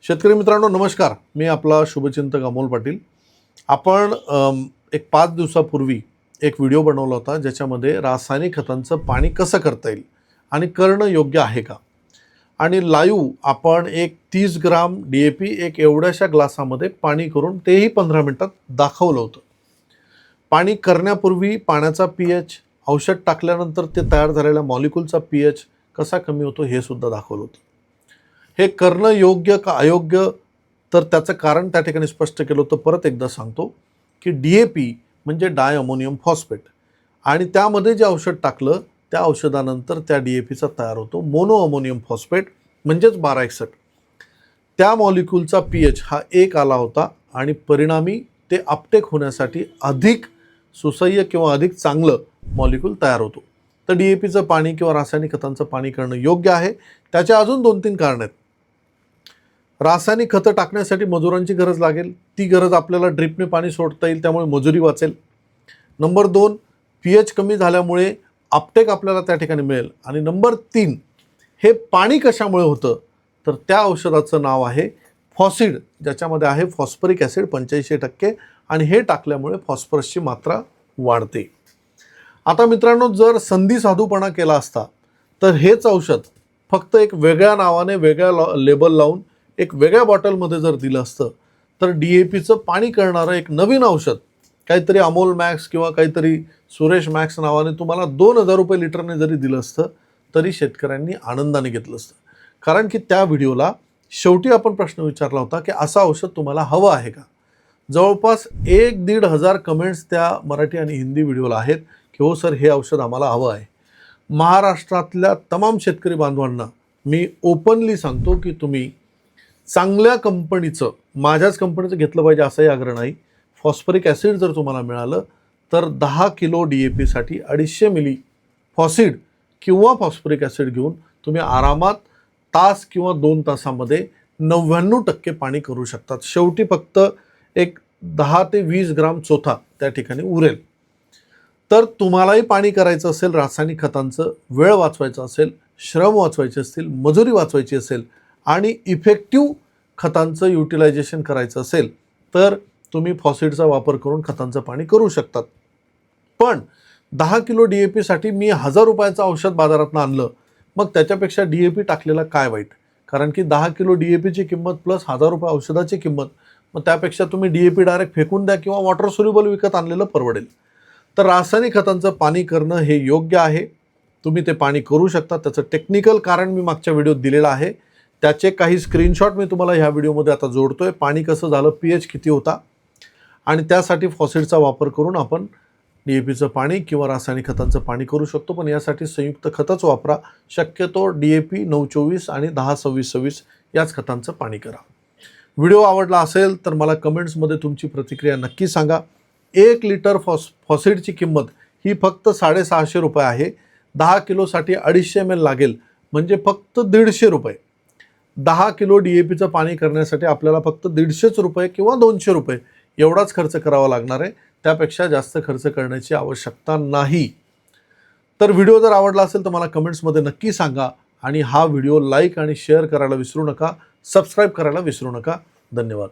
शेतकरी मित्रांनो नमस्कार, मी आपला शुभचिंतक अमोल पाटील। आपण एक 5 दिवसापूर्वी एक व्हिडिओ बनवला होता ज्याच्यामध्ये रासायनिक खतांचं पाणी कसं करता येईल आणि करणं योग्य आहे का, आणि लाईव्ह आपण एक 30 ग्राम DAP एक एवढ्याशा ग्लासामध्ये पाणी करून तेही 15 मिनिटात दाखवलं होतं। पाणी करण्यापूर्वी पाण्याचा pH, औषध टाकल्यानंतर ते तयार झालेल्या मॉलिक्यूलचा pH कसा कमी होतो हे सुद्धा दाखवलं होतं। हे करणं योग्य का अयोग्य, तर त्याचं कारण त्या ठिकाणी स्पष्ट केलं होतं। परत एकदा सांगतो की DAP म्हणजे डाय अमोनियम फॉस्फेट, आणि त्यामध्ये जे औषध टाकलं त्या औषधानंतर त्या DAPचा तयार होतो मोनो अमोनियम फॉस्फेट म्हणजेच 1261। त्या मॉलिक्यूलचा pH हा 1 आला होता आणि परिणामी ते अपटेक होण्यासाठी अधिक सुसह्य किंवा अधिक चांगलं मॉलिक्यूल तयार होतो। तर DAPचं पाणी किंवा रासायनिक खतांचं पाणी करणं योग्य आहे। त्याचे अजून 2-3 कारण आहेत। रासायनिक खतं टाकण्यासाठी मजुरांची गरज लागेल, ती गरज आपल्याला ड्रिपने पाणी सोडता येईल, त्यामुळे मजुरी वाचेल। नंबर 2, pH कमी झाल्यामुळे अपटेक आपल्याला त्या ठिकाणी मिळेल। आणि नंबर 3, हे पाणी कशामुळे होतं, तर त्या औषधाचं नाव आहे फॉसिड, ज्याच्यामध्ये आहे फॉस्फरिक ॲसिड 85%, आणि हे टाकल्यामुळे फॉस्फरसची मात्रा वाढते। आता मित्रांनो, जर संधी साधूपणा केला असता तर हेच औषध फक्त एक वेगळ्या नावाने वेगळ्या लेबल लावून एक वेगळ्या बॉटलमध्ये जर दिलं असतं, तर DAPचं पाणी करणारं एक नवीन औषध काहीतरी अमोल मॅक्स किंवा काहीतरी सुरेश मॅक्स नावाने तुम्हाला 2000 रुपये लिटरने जरी दिलं असतं तरी शेतकऱ्यांनी आनंदाने घेतलं असतं। कारण की त्या व्हिडिओला शेवटी आपण प्रश्न विचारला होता की असं औषध तुम्हाला हवं आहे का। जवळपास 1-1.5 हजार कमेंट्स त्या मराठी आणि हिंदी व्हिडिओला आहेत की हो सर, हे औषध आम्हाला हवं आहे। महाराष्ट्रातल्या तमाम शेतकरी बांधवांना मी ओपनली सांगतो की तुम्ही चांगल्या कंपनीचं, माझ्याच कंपनीचं घेतलं पाहिजे असाही आग्रह नाही। फॉस्फरिक ॲसिड जर तुम्हाला मिळालं तर 10 किलो DAP साठी 250 मिली फॉसिड किंवा फॉस्फरिक ॲसिड घेऊन तुम्ही आरामात तास किंवा 2 तासामध्ये 99% पाणी करू शकतात। शेवटी फक्त एक 10 ते 20 ग्राम चोथा त्या ठिकाणी उरेल। तर तुम्हालाही पाणी करायचं असेल रासायनिक खतांचं, वेळ वाचवायचा असेल, श्रम वाचवायचे असतील, मजुरी वाचवायची असेल आणि इफेक्टिव्ह खतांचं युटिलायझेशन करायचं असेल, तर तुम्ही फॉसिडचा वापर करून खतांचं पाणी करू शकतात। पण 10 किलो DAP साठी मी 1000 रुपयाचं औषध बाजारातून आणलं, मग त्याच्यापेक्षा DAP टाकलेला काय वाईट। कारण की 10 किलो DAPची किंमत प्लस 1000 रुपये औषधाची किंमत, मग त्यापेक्षा तुम्ही DAP डायरेक्ट फेकून द्या किंवा वॉटर सोल्युबल विकत आणलेलं परवडेल। तर रासायनिक खतांचं पाणी करणं हे योग्य आहे, तुम्ही ते पाणी करू शकता। त्याचं टेक्निकल कारण मी मागच्या व्हिडिओत दिलेलं आहे, त्याचे काही स्क्रीनशॉट मी तुम्हाला ह्या व्हिडिओमध्ये आता जोडतोय। पाणी कसं झालं, pH किती होता, आणि त्यासाठी फॉसिडचा वापर करून आपण DAPचं पाणी किंवा रासायनिक खतांचं पाणी करू शकतो। पण यासाठी संयुक्त खतच वापरा, शक्यतो DAP 924 आणि 102626 याच खतांचं पाणी करा। व्हिडिओ आवडला असेल तर मला कमेंट्समध्ये तुमची प्रतिक्रिया नक्की सांगा। 1 लिटर फॉसिडची किंमत ही फक्त 650 रुपये आहे। 10 किलोसाठी 250 ml लागेल, म्हणजे फक्त 150 रुपये। 10 किलो DAPचं पाणी करण्यासाठी आपल्याला फक्त 150 रुपये किंवा 200 रुपये एवढाच खर्च करावा लागणार आहे, त्यापेक्षा जास्त खर्च करण्याची आवश्यकता नाही। तर व्हिडिओ जर आवडला असेल तर मला कमेंट्समध्ये नक्की सांगा, आणि हा व्हिडिओ लाईक आणि शेअर करायला विसरू नका, सबस्क्राईब करायला विसरू नका। धन्यवाद।